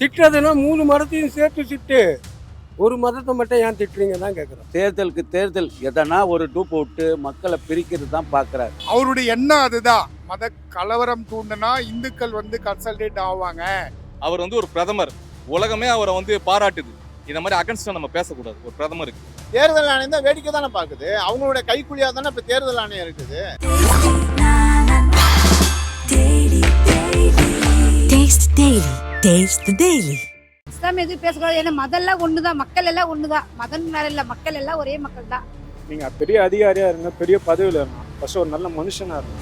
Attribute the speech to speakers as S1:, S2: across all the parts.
S1: திட்டுறதுன்னா 3 மதத்தையும் சேர்த்து திட்டு, ஒரு மதத்தை மட்டும் ஏன் திட்டுறீங்க தான் கேட்குறோம்.
S2: தேர்தலுக்கு தேர்தல் எதனா ஒரு டூப் விட்டு மக்களை பிரிக்கிறது தான் பார்க்குறாரு.
S3: அவருடைய எண்ணம் அதுதான். மத கலவரம் தூண்டுனா இந்துக்கள் வந்து கன்சல்டேட் ஆவாங்க.
S4: அவர் வந்து ஒரு பிரதமர், உலகமே அவரை வந்து பாராட்டுது. இந்த மாதிரி அகன்ஸ்டா நம்ம பேசக்கூடாது ஒரு பிரதமருக்கு.
S5: தேர்தல் ஆணையம் தான் வேடிக்கை தானே பார்க்குது. அவங்களுடைய கைக்குழியா தானே இப்ப தேர்தல் ஆணையம் இருக்குது.
S6: இஸ்லாம் எதுவும் பேசக்கூடாது. ஏன்னா மதம்லாம் ஒண்ணுதான், மக்கள் எல்லாம் ஒண்ணுதான். மதம் வேற இல்ல, மக்கள் எல்லாம் ஒரே மக்கள் தான்.
S7: நீங்க பெரிய அதிகாரியா இருங்க, பெரிய பதவியில இருங்க, ஃபர்ஸ்ட் ஒரு நல்ல மனுஷனா இருங்க.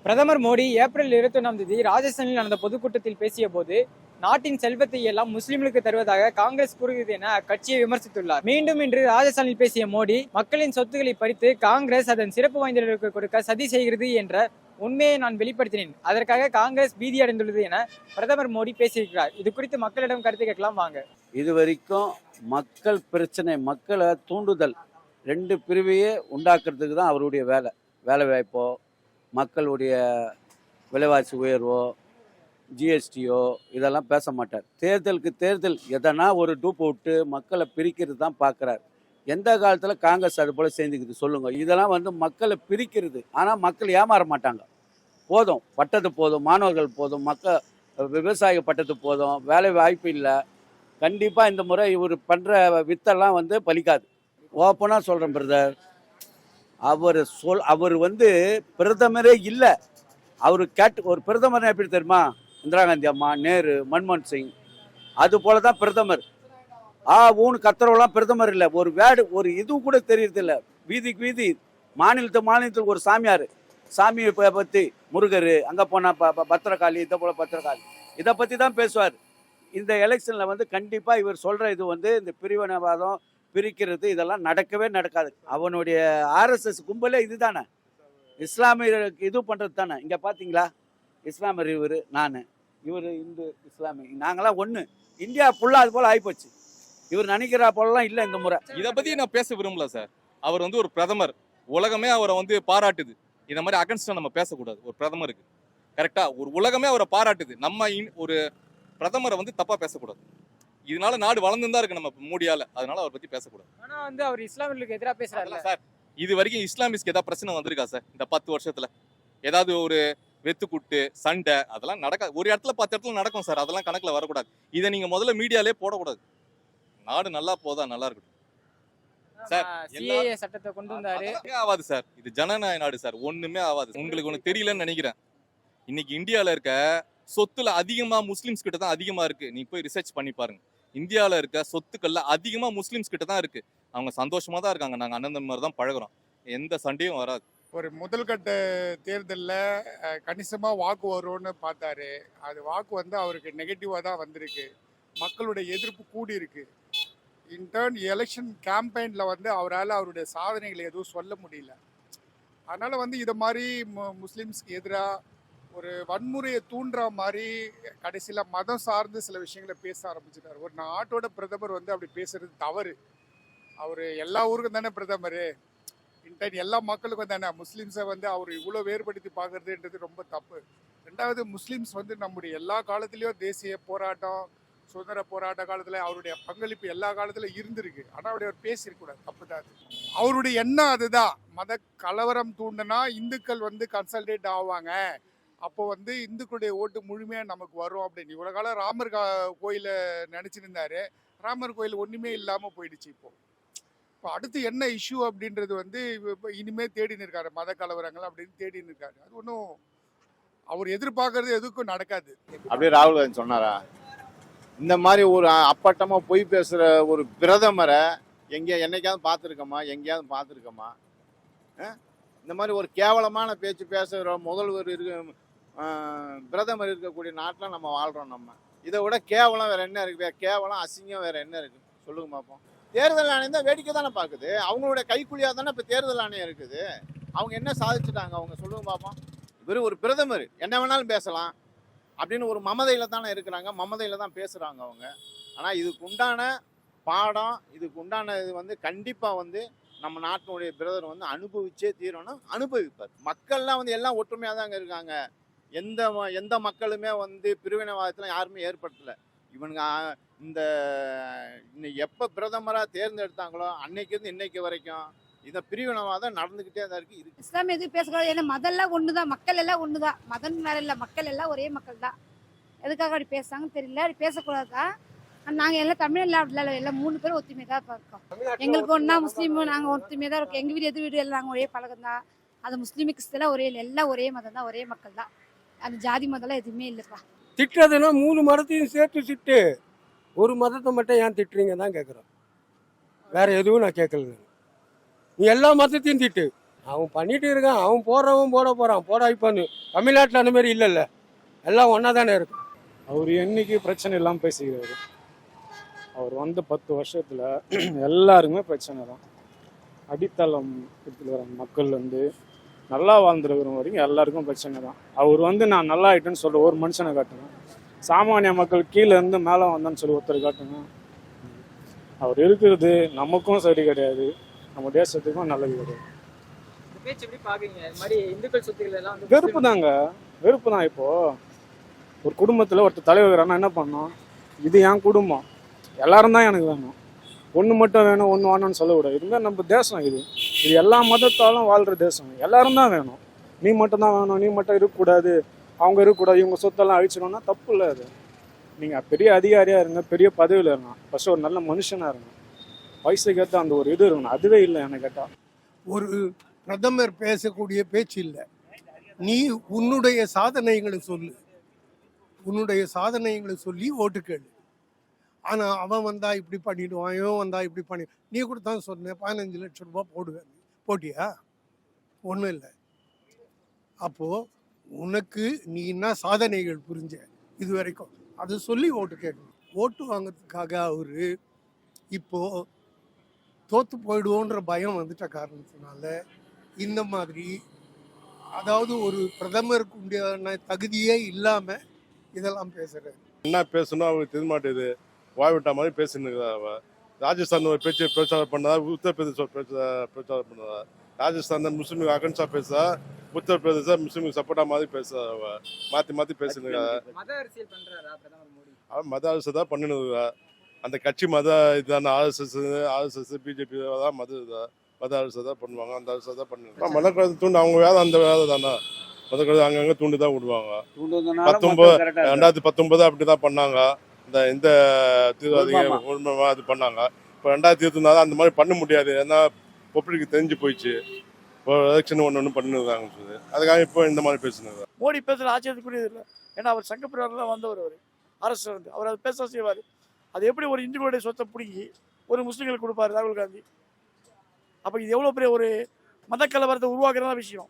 S8: பிரதமர் மோடி ஏப்ரல் 21 ராஜஸ்தானில் நடந்த பொதுக்கூட்டத்தில் பேசிய போது நாட்டின் செல்வத்தை எல்லாம் முஸ்லிம்களுக்கு தருவதாக காங்கிரஸ் கூறுகிறது என அக்கட்சியை விமர்சித்துள்ளார். மீண்டும் இன்று ராஜஸ்தானில் பேசிய மோடி மக்களின் சொத்துக்களை பறித்து காங்கிரஸ் அதன் சிறப்பு வாய்ந்தவர்களுக்கு கொடுக்க சதி செய்கிறது என்ற உண்மையை நான் வெளிப்படுத்தினேன். அதற்காக காங்கிரஸ் பீதி அடைந்துள்ளது என பிரதமர் மோடி பேசியிருக்கிறார். இது குறித்து மக்களிடம் கருத்து கேட்கலாம் வாங்க.
S2: இது வரைக்கும் மக்கள் பிரச்சனை, மக்களை தூண்டுதல், 2 பிரிவையே உண்டாக்குறதுக்கு தான் அவருடைய வேலை வாய்ப்போ, மக்களுடைய விலைவாசி உயர்வோ, ஜிஎஸ்டியோ இதெல்லாம் பேச மாட்டார். தேர்தலுக்கு தேர்தல் எதனா ஒரு டூப் விட்டு மக்களை பிரிக்கிறது தான் பார்க்குறாரு. எந்த காலத்தில் காங்கிரஸ் அது போல் சேர்ந்துக்குது சொல்லுங்கள்? இதெல்லாம் வந்து மக்களை பிரிக்கிறது. ஆனால் மக்கள் ஏமாற மாட்டாங்க. போதும், பட்டது போதும், மாணவர்கள் போதும், விவசாய பட்டது போதும், வேலை வாய்ப்பு இல்லை. கண்டிப்பாக இந்த முறை இவர் பண்ணுற வித்தெல்லாம் வந்து பலிக்காது. ஓப்பனாக சொல்கிறேன் பிரதர், அவர் வந்து பிரதமரே இல்லை. அவர் ஒரு பிரதமர் எப்படி தெரியுமா? இந்திரா காந்தி அம்மா, நேரு, மன்மோகன் சிங், அது போல தான் பிரதமர். ஊன்னு கத்துறவெல்லாம் பிரதமர் இல்லை. ஒரு இது கூட தெரியறது இல்லை. வீதிக்கு வீதி, மாநிலத்துக்கு ஒரு சாமியை பற்றி, முருகர் அங்கே போனால் பத்திரகாளி, இதை போல பத்திரகாளி, இதை பற்றி தான் பேசுவார். இந்த எலெக்ஷனில் வந்து கண்டிப்பாக இவர் சொல்கிற இது வந்து இந்த பிரிவினைவாதம், பிரிக்கிறது, இதெல்லாம் நடக்கவே நடக்காது. அவனுடைய ஆர்எஸ்எஸ் கும்பலே இது தானே, இஸ்லாமியருக்கு இது பண்ணுறது தானே. இங்கே பார்த்தீங்களா, இஸ்லாமியர் இவர் இந்து இஸ்லாமிய, நாங்களாம் ஒன்று. இந்தியா ஃபுல்லாக அது போல் ஆகிப்போச்சு. இவர் நினைக்கிறா போலலாம் இல்லை இந்த முறை.
S4: இதை பற்றி நான் பேச விரும்பல சார். அவர் வந்து ஒரு பிரதமர், உலகமே அவரை வந்து பாராட்டுது. இந்த மாதிரி அகன்ஸ்டா நம்ம பேசக்கூடாது ஒரு பிரதமருக்கு. கரெக்டா? ஒரு உலகமே அவரை பாராட்டுது. நம்ம ஒரு பிரதமரை வந்து தப்பா பேசக்கூடாது. இதனால நாடு வளர்ந்து தான் இருக்கு நம்ம மோடியால. அதனால அவரை பத்தி பேசக்கூடாது.
S8: ஆனா வந்து அவர் இஸ்லாமியர்களுக்கு எதிராக பேசுறாரு
S4: சார். இது வரைக்கும் இஸ்லாமிஸ்க்கு ஏதாவது பிரச்சனை வந்திருக்கா சார்? இந்த 10 வருஷத்துல ஏதாவது ஒரு வெத்துக்குட்டு சண்டை அதெல்லாம் நடக்காது. ஒரு இடத்துல 10 இடத்துல நடக்கும் சார். அதெல்லாம் கணக்குல வரக்கூடாது. இதை நீங்க முதல்ல மீடியாலே போடக்கூடாது. நாடு நல்லா போதா நல்லா இருக்கட்டும் சார்.
S8: சிஏஏ சட்டத்தை கொண்டு வந்தாரு.
S4: ஆகாது சார். இது ஜனநாயக நாடு சார். ஒண்ணுமே ஆகாது. உங்களுக்கு ஒண்ணு தெரியலன்னு நினைக்கிறேன். இன்னைக்கு இந்தியால இருக்க சொத்துல அதிகமா முஸ்லிம்ஸ் கிட்ட தான் அதிகமா இருக்கு. நீ போய் ரிசர்ச் பண்ணி பாருங்க. இந்தியாவில் இருக்க சொத்துக்கள்ல அதிகமா முஸ்லிம்ஸ் கிட்ட தான் இருக்கு. அவங்க சந்தோஷமா தான் இருக்காங்க. நாங்க அண்ணன் மாதிரி தான் பழகுறோம். எந்த சண்டையும் வராது.
S3: ஒரு முதல்கட்ட தேர்தலில் கணிசமாக வாக்கு வரும்னு பார்த்தாரு. அது வாக்கு வந்து அவருக்கு நெகட்டிவாக தான் வந்திருக்கு. மக்களுடைய எதிர்ப்பு கூடி இருக்கு. இன்டர்ன் எலெக்ஷன் கேம்பெயினில் வந்து அவரால் அவருடைய சாதனைகளை எதுவும் சொல்ல முடியல. அதனால் வந்து இதை மாதிரி முஸ்லீம்ஸ்க்கு எதிராக ஒரு வன்முறையை தூண்டுற மாதிரி கடைசியில் மதம் சார்ந்து சில விஷயங்களை பேச ஆரம்பிச்சிட்டார். ஒரு நாட்டோட பிரதமர் வந்து அப்படி பேசுறது தவறு. அவர் எல்லா ஊருக்கும் தானே பிரதமர், இன்டர்ன் எல்லா மக்களுக்கும் தானே. முஸ்லீம்ஸை வந்து அவர் இவ்வளோ வேறுபடுத்தி பார்க்கறதுன்றது ரொம்ப தப்பு. ரெண்டாவது, முஸ்லீம்ஸ் வந்து நம்முடைய எல்லா காலத்துலேயும் தேசிய போராட்டம், சுதந்திர போராட்ட காலத்தில் அவருடைய பங்களிப்பு எல்லா காலத்திலும் இருந்திருக்கு. ஆனால் அவருடைய அவர் பேசியிருக்கூடாது, தப்பு தான் அது. அவருடைய எண்ணம் அதுதான். மத கலவரம் தூண்டுனா இந்துக்கள் வந்து கன்சல்டேட் ஆவாங்க, அப்போ வந்து இந்துக்களுடைய ஓட்டு முழுமையாக நமக்கு வரும் அப்படின்னு. இவ்வளோ காலம் ராமர் கோயிலை நினச்சிருந்தாரு. ராமர் கோயில் ஒன்றுமே இல்லாமல் போயிடுச்சு. இப்போ அடுத்து என்ன இஷ்யூ அப்படின்றது வந்து இனிமேல் தேடின்னு இருக்காரு. மத கலவரங்கள் அப்படின்னு தேடின்னு இருக்காரு. அது ஒன்றும் அவர் எதிர்பார்க்கறது எதுக்கும் நடக்காது.
S5: அப்படியே ராகுல் காந்தி சொன்னாரா? இந்த மாதிரி ஒரு அப்பட்டமாக பொய் பேசுகிற ஒரு பிரதமரை என்னைக்காவது பார்த்துருக்கோமா? எங்கேயாவது பார்த்துருக்கோமா? இந்த மாதிரி ஒரு கேவலமான பேச்சு பேசுகிற முதல்வர் பிரதமர் இருக்கக்கூடிய நாட்டில் நம்ம வாழ்கிறோம். நம்ம இதை விட கேவலம் வேறு என்ன இருக்குது? கேவலம், அசிங்கம் வேறு என்ன இருக்குது? சொல்லுங்க பார்ப்போம். தேர்தல் ஆணையம் தான் வேடிக்கை தானே பார்க்குது. அவங்களுடைய கைக்குழியாக தானே இப்போ தேர்தல் ஆணையம் இருக்குது. அவங்க என்ன சாதிச்சுட்டாங்க? அவங்க சொல்லுங்க பார்ப்போம். இவர் ஒரு பிரதமர், என்ன வேணாலும் பேசலாம் அப்படின்னு ஒரு மமதையில் தானே இருக்கிறாங்க. மமதையில் தான் பேசுகிறாங்க அவங்க. ஆனால் இதுக்கு உண்டான பாடம், இதுக்கு உண்டான இது வந்து கண்டிப்பாக வந்து நம்ம நாட்டினுடைய பிரதமர் வந்து அனுபவிச்சே தீரணும், அனுபவிப்பார். மக்கள்லாம் வந்து எல்லாம் ஒற்றுமையாக தாங்க இருக்காங்க. எந்த மக்களுமே வந்து பிரிவினைவாதத்தில் யாருமே ஏற்படுத்தலை. இவனுங்க இந்த எப்போ பிரதமராக தேர்ந்தெடுத்தாங்களோ அன்னைக்கு இன்னைக்கு வரைக்கும் இந்த பிரிவினைவாதம் நடந்துக்கிட்டே தான் இருக்கு.
S6: இஸ்லாம் எதுவும் பேசக்கூடாது, ஏன்னா மதம்லாம் ஒன்று தான், மக்கள் எல்லாம் ஒன்று தான். மதம் வேற இல்லை, மக்கள் எல்லாம் ஒரே மக்கள் தான். எதுக்காக அப்படி பேசுறாங்கன்னு தெரியல. அப்படி பேசக்கூடாது தான். நாங்கள் எல்லாம் தமிழ்ல அப்படிலாம் எல்லாம் 3 பேரும் ஒத்துமை தான் இருக்கோம். எங்களுக்கு ஒன்றா முஸ்லீமும் நாங்கள் ஒத்துமை தான் இருக்கோம். எங்கள் வீடு எது வீடு எல்லாம் நாங்கள் ஒரே பழக்கம் தான். அது முஸ்லீமு கிறிஸ்தெல்லாம் ஒரே இல்லை, எல்லாம் ஒரே மதம் தான், ஒரே மக்கள் தான். அந்த ஜாதி மதம்லாம் எதுவுமே இல்லைப்பா.
S1: திட்டுறதுன்னா 3 மதத்தையும் சேர்த்து திட்டு, ஒரு மதத்தை மட்டும் ஏன் திட்டுறீங்க தான் கேட்குறோம். வேற எதுவும் நான் கேட்கல. நீ எல்லா மதத்தையும் திட்டு, அவன் பண்ணிட்டு இருக்கான், அவன் போடுறவன் போகிறான், போட வைப்பான்னு. தமிழ்நாட்டில் அந்த மாதிரி இல்லைல்ல, எல்லாம் ஒன்றா தானே இருக்கும்.
S7: அவர் என்னைக்கு பிரச்சனை இல்லாமல் பேசிக்கிறாரு. அவர் வந்த 10 வருஷத்துல எல்லாருக்குமே பிரச்சனை தான். அடித்தளம் இருக்கிற மக்கள் வந்து நல்லா வாழ்ந்துருக்கிற வரைக்கும் எல்லாருக்கும் பிரச்சனை தான். அவர் வந்து நான் நல்லா ஆயிட்டேன்னு சொல்ற ஒரு மனுஷனை காட்டுங்க, சாமானிய மக்கள் கீழே இருந்து மேலே வந்தேன்னு சொல்லி ஒருத்தர் காட்டுங்க. அவர் இருக்கிறது நமக்கும் சரி கிடையாது, நம்ம தேசத்துக்கும் நல்லது கிடையாது.
S8: பேச்சு எப்படி பாக்குறீங்க? இந்த மாதிரி இந்துக்கள் சொத்துக்கள் எல்லாம் வந்து
S7: வெறுப்பு தாங்க, வெறுப்பு தான். இப்போ ஒரு குடும்பத்தில் ஒருத்தர் தலைவரானா என்ன பண்ணோம், இது என் குடும்பம், எல்லாரும் தான் எனக்கு வேணும், ஒன்று மட்டும் வேணும் ஒன்று வேணும்னு சொல்லக்கூடாது. இதுதான் நம்ம தேசம். இது எல்லா மதத்தாலும் வாழ்கிற தேசம், எல்லாரும் தான் வேணும். நீ மட்டும் தான் வேணும், நீ மட்டும் இருக்கக்கூடாது, அவங்க இருக்கக்கூடாது, இவங்க சொத்தெல்லாம் அழிச்சிடணும்னா தப்பு இல்லை. அது நீங்கள் பெரிய அதிகாரியாக இருங்க, பெரிய பதவியில் இருங்க, ஃபஸ்ட்டு ஒரு நல்ல மனுஷனாக இருங்க, வயசுக்கு ஏற்ற அந்த ஒரு இது இருக்கணும். அதுவே இல்லை எனக்கு கேட்டால்.
S9: ஒரு பிரதமர் பேசக்கூடிய பேச்சு இல்லை. நீ உன்னுடைய சாதனைகளை சொல்லு, உன்னுடைய சாதனைகளை சொல்லி ஓட்டு கேளு. ஆனால் அவன் வந்தா இப்படி பண்ணிடுவான், இவன் வந்தா இப்படி பண்ணி, நீ கூட தான் சொன்ன 15 லட்சம் ரூபாய் போடுவேன், போட்டியா? ஒன்றும் இல்லை. அப்போது உனக்கு நீ என்ன சாதனைகள் புரிஞ்ச இது வரைக்கும் அதை சொல்லி ஓட்டு கேட்கணும். ஓட்டு வாங்கிறதுக்காக அவரு இப்போது தோற்று போயிடுவோன்ற பயம் வந்துட்ட காரணத்தினால இந்த மாதிரி, அதாவது ஒரு பிரதமருக்கு உண்டான தகுதியே இல்லாமல் இதெல்லாம் பேசுகிறாரு.
S10: என்ன பேசணும் அவருக்கு தெரிய மாட்டேது, வாய்விட்ட மாதிரி பேசினுக்கிறா. அவன் ராஜஸ்தான் ஒரு பேச்சு பிரச்சாரம் பண்ணதா, உத்தரப்பிரதேச பிரச்சாரம் பண்ணதா. ராஜஸ்தான் முஸ்லீமுக்கு அகன்ஸ்டா பேசுறா, உத்தரப்பிரதேச முஸ்லீமுக்கு சப்போர்ட்டா மாதிரி பேசுறா. அவ மாற்றி பேசுனுக்கிறா.
S8: மத அரசியல் பண்றாரா பிரதமர் மோடி?
S10: அவன் மத அரசு தான் பண்ணினுக்கிறா. அந்த கட்சி மத இதான ஆர்எஸ்எஸ் பிஜேபி தான் மத அரசு தான் பண்ணுவாங்க, அந்த அரசு தான் பண்ணுவாங்க. மத கருத்து தூண்டு அவங்க வேலை, அந்த வேலை தானே. மத கருத்து அங்கங்கே தூண்டு தான் விடுவாங்க. 2019 அப்படி தான் பண்ணாங்க. இந்த தீவிரவாதிகள் அது பண்ணாங்க. இப்போ 2024 அந்த மாதிரி பண்ண முடியாது, ஏன்னா பப்ளிக்கு தெரிஞ்சு போயிடுச்சு. இப்போ எலெக்ஷன் ஒன்று பண்ணுறாங்கன்னு சொல்லி அதுக்காக இப்போ இந்த மாதிரி பேசுனாங்க.
S11: மோடி பேசுகிற ஆச்சரியத்துக்குரியது இல்லை. ஏன்னா அவர் சங்க பிரிவாரில் வந்தவர், அவர் அரசு வந்து அவர் அதை பேச செய்வார். அது எப்படி ஒரு இந்துக்களுடைய சொத்தை பிடிங்கி ஒரு முஸ்லீம்களுக்கு கொடுப்பாரு ராகுல் காந்தி? அப்போ இது எவ்வளோ பெரிய ஒரு மதக்கலவரத்தை உருவாக்குறதா விஷயம்.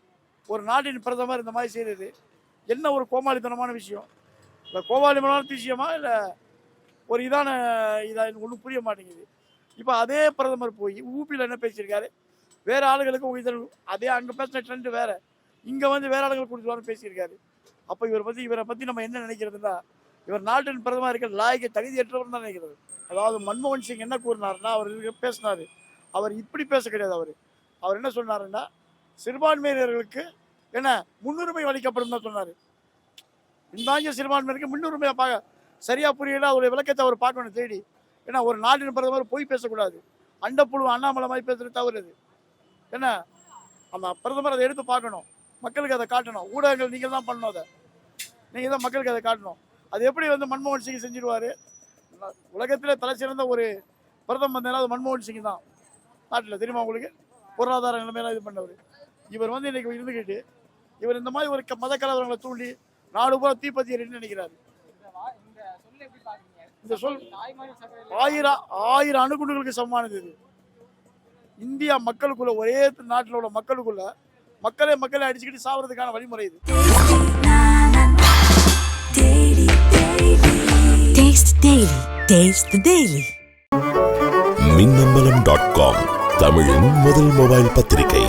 S11: ஒரு நாட்டின் பிரதமர் இந்த மாதிரி செய்கிறது என்ன ஒரு கோமாளித்தனமான விஷயம். இல்லை கோமாளித்தனமான விஷயமா இல்லை ஒரு இதாக ஒன்றும் புரிய மாட்டேங்குது. இப்போ அதே பிரதமர் போய் ஊபியில் என்ன பேசியிருக்காரு, வேறு ஆளுகளுக்கு அதே அங்கே பேசின ட்ரெண்டு வேறு, இங்கே வந்து வேறு ஆளுகளுக்கு கொடுத்துருவான்னு பேசியிருக்காரு. அப்போ இவரை பற்றி நம்ம என்ன நினைக்கிறதுனா, இவர் நாட்டின் பிரதமர் இருக்கிற லாய்க்கு தகுதியற்றவர் தான் நினைக்கிறது. அதாவது மன்மோகன் சிங் என்ன கூறினாருன்னா, அவர் பேசினார், அவர் இப்படி பேச கிடையாது. அவர் என்ன சொன்னாருன்னா, சிறுபான்மையினர்களுக்கு என்ன முன்னுரிமை அளிக்கப்படும் தான் சொன்னார். இந்த சிறுபான்மையினருக்கு முன்னுரிமையாக சரியாக புரியல. அவருடைய விளக்கத்தை அவர் பார்க்கணும் தேடி. ஏன்னா ஒரு நாட்டின் பிரதமர் போய் பேசக்கூடாது, அண்டப்புழு அண்ணாமலை மாதிரி பேசுறது தவறுது. என்ன அந்த பிரதமர் அதை எடுத்து பார்க்கணும், மக்களுக்கு அதை காட்டணும். ஊடகங்கள் நீங்கள் தான் பண்ணணும், அதை நீங்கள் தான் மக்களுக்கு அதை காட்டணும். அது எப்படி வந்து மன்மோகன் சிங் செஞ்சிருவார். உலகத்திலே தலை சிறந்த ஒரு பிரதமர் அது மன்மோகன் சிங் தான் நாட்டில், தெரியுமா உங்களுக்கு? பொருளாதார நிலைமையெல்லாம் இது பண்ணவர். இவர் வந்து இன்னைக்கு இருந்துக்கிட்டு இவர் இந்த மாதிரி ஒரு மத கலவரங்களை தூண்டி நாடு பூரா தீப்பத்தி எறின்னு நினைக்கிறாரு. இந்த சொல் 1000 அணுகுண்டுகளுக்கு சமமானது. இது இந்தியா மக்களுக்குள்ள, ஒரே நாட்டில் உள்ள மக்களுக்குள்ள மக்களை அடிச்சுக்கிட்டு சாவறதுக்கான வழிமுறை இது.
S12: மின்னம்பலம்.com தமிழின் முதல் மொபைல் பத்திரிகை.